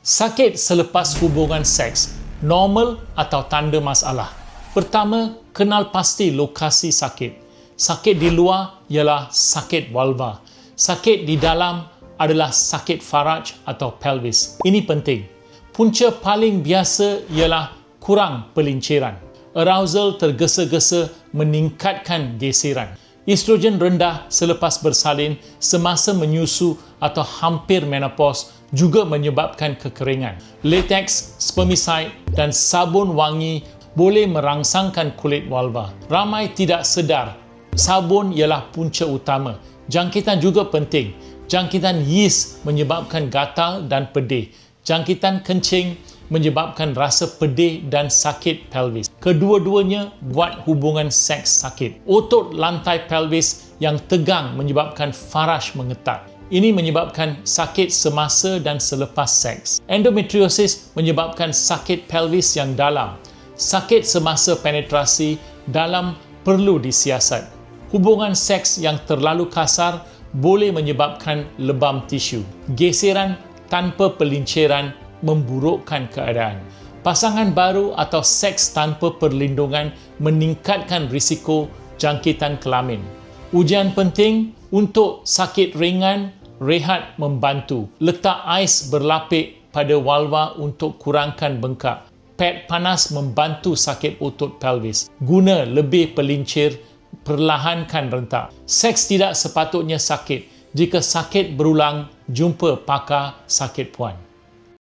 Sakit selepas hubungan seks, normal atau tanda masalah? Pertama, kenal pasti lokasi sakit. Sakit di luar ialah sakit vulva. Sakit di dalam adalah sakit faraj atau pelvis. Ini penting. Punca paling biasa ialah kurang pelinceran. Arousal tergesa-gesa meningkatkan geseran. Estrogen rendah selepas bersalin, semasa menyusu atau hampir menopause juga menyebabkan kekeringan. Latex, spermicide dan sabun wangi boleh merangsangkan kulit vulva. Ramai tidak sedar, sabun ialah punca utama. Jangkitan juga penting. Jangkitan yeast menyebabkan gatal dan pedih. Jangkitan kencing menyebabkan rasa pedih dan sakit pelvis. Kedua-duanya buat hubungan seks sakit. Otot lantai pelvis yang tegang menyebabkan faraj mengetat. Ini menyebabkan sakit semasa dan selepas seks. Endometriosis menyebabkan sakit pelvis yang dalam. Sakit semasa penetrasi dalam perlu disiasat. Hubungan seks yang terlalu kasar boleh menyebabkan lebam tisu. Geseran tanpa pelinceran memburukkan keadaan. Pasangan baru atau seks tanpa perlindungan meningkatkan risiko jangkitan kelamin. Ujian penting untuk sakit ringan, rehat membantu. Letak ais berlapik pada vulva untuk kurangkan bengkak. Pad panas membantu sakit otot pelvis. Guna lebih pelincir, perlahankan rentak. Seks tidak sepatutnya sakit. Jika sakit berulang, jumpa pakar sakit puan.